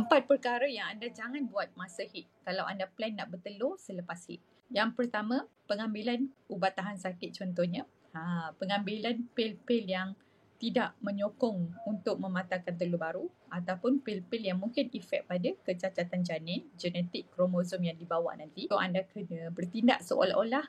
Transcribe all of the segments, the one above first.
4 perkara yang anda jangan buat masa haid kalau anda plan nak bertelur selepas haid. Yang pertama, pengambilan ubat tahan sakit contohnya. Pengambilan pil-pil yang tidak menyokong untuk mematangkan telur baru ataupun pil-pil yang mungkin efek pada kecacatan janin, genetik kromosom yang dibawa nanti. So anda kena bertindak seolah-olah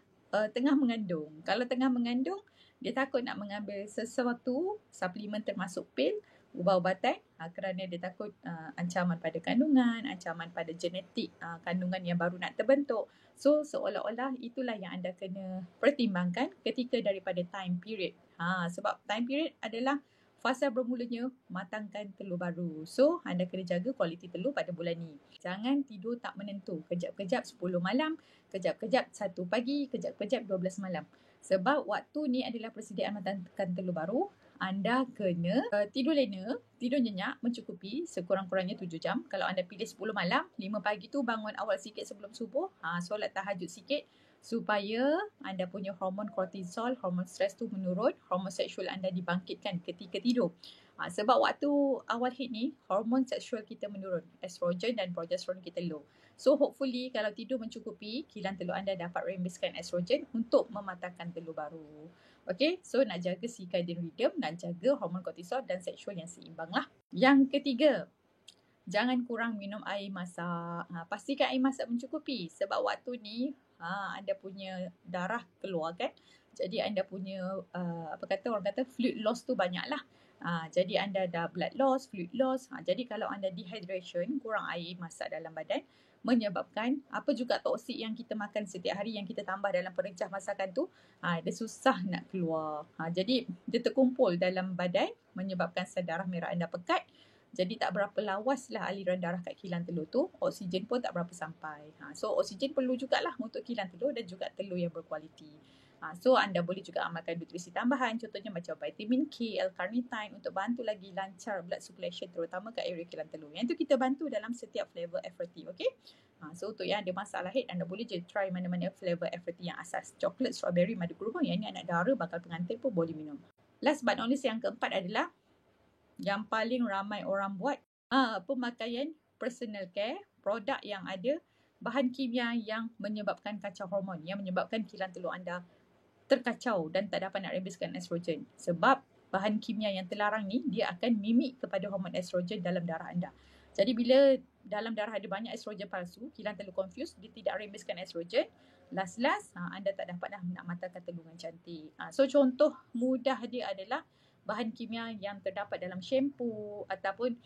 tengah mengandung. Kalau tengah mengandung, dia takut nak mengambil sesuatu, suplemen termasuk pil, ubat-ubatan kerana dia takut ancaman pada kandungan, ancaman pada genetik kandungan yang baru nak terbentuk. So seolah-olah itulah yang anda kena pertimbangkan ketika daripada time period. Sebab time period adalah fasa bermulanya matangkan telur baru. So anda kena jaga kualiti telur pada bulan ni. Jangan tidur tak menentu. Kejap-kejap 10 malam, kejap-kejap 1 pagi, kejap-kejap 12 malam. Sebab waktu ni adalah persediaan matangkan telur baru. Anda kena tidur lena, tidur nyenyak mencukupi sekurang-kurangnya 7 jam. Kalau anda pilih 10 malam, 5 pagi tu bangun awal sikit sebelum subuh, solat tahajud sikit supaya anda punya hormon kortisol, hormon stres tu menurun, hormon seksual anda dibangkitkan ketika tidur. Sebab waktu awal haid ni, hormon seksual kita menurun, estrogen dan progesteron kita low. So hopefully kalau tidur mencukupi, kilang telur anda dapat rembeskan estrogen untuk mematangkan telur baru. Okay, so nak jaga circadian rhythm, nak jaga hormon kortisol dan seksual yang seimbang lah. Yang ketiga, jangan kurang minum air masak. Pastikan air masak mencukupi sebab waktu ni anda punya darah keluar kan. Jadi anda punya orang kata fluid loss tu banyak lah. Jadi anda dah blood loss, fluid loss. Jadi kalau anda dehydration, kurang air masak dalam badan, menyebabkan apa juga toksik yang kita makan setiap hari yang kita tambah dalam perencah masakan tu, dia susah nak keluar. Jadi dia terkumpul dalam badan menyebabkan sel darah merah anda pekat. Jadi tak berapa lawas lah aliran darah kat kilang telur tu. Oksigen pun tak berapa sampai. So oksigen perlu jugalah untuk kilang telur dan juga telur yang berkualiti. So anda boleh juga amalkan nutrisi tambahan, contohnya macam vitamin K, L-carnitine untuk bantu lagi lancar blood circulation terutama kat area kilang telur. Yang tu kita bantu dalam setiap flavor FRT, okay? So untuk yang ada masalah haid, anda boleh je try mana-mana flavor FRT yang asas. Coklat, strawberry, madu kurma. Yang ni anak dara, bakal pengantin pun boleh minum. Last but not least, yang keempat adalah yang paling ramai orang buat, pemakaian personal care, produk yang ada bahan kimia yang menyebabkan kacau hormon, yang menyebabkan kilang telur anda terkacau dan tak dapat nak rembeskan estrogen. Sebab bahan kimia yang terlarang ni, dia akan mimik kepada hormon estrogen dalam darah anda. Jadi bila dalam darah ada banyak estrogen palsu, kilang telur confused, dia tidak rembeskan estrogen. Last anda tak dapat nak matangkan telur dengan cantik. So contoh mudah dia adalah bahan kimia yang terdapat dalam shampoo ataupun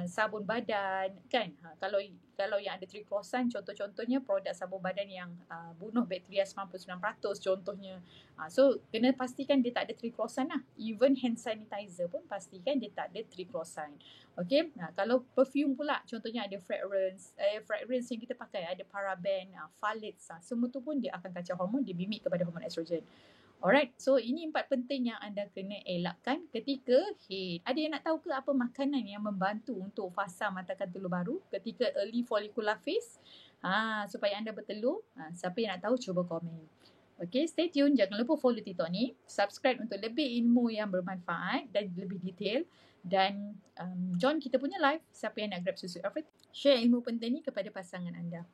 sabun badan kan. Kalau yang ada triclosan, contohnya produk sabun badan yang bunuh bakteria 99% contohnya. So kena pastikan dia tak ada triclosan lah. Even hand sanitizer pun pastikan dia tak ada triclosan. Okay, kalau perfume pula contohnya ada fragrance yang kita pakai, ada paraben, phthalates, semua tu pun dia akan kacau hormon, dia mimik kepada hormon estrogen. Alright, so ini 4 penting yang anda kena elakkan ketika haid. Ada yang nak tahu ke apa makanan yang membantu untuk fasa matangkan telur baru ketika early follicular phase? Supaya anda bertelur. Siapa yang nak tahu, cuba komen. Okay, stay tune. Jangan lupa follow TikTok ni. Subscribe untuk lebih ilmu yang bermanfaat dan lebih detail. Dan join kita punya live. Siapa yang nak grab susu FRT, share ilmu penting ni kepada pasangan anda.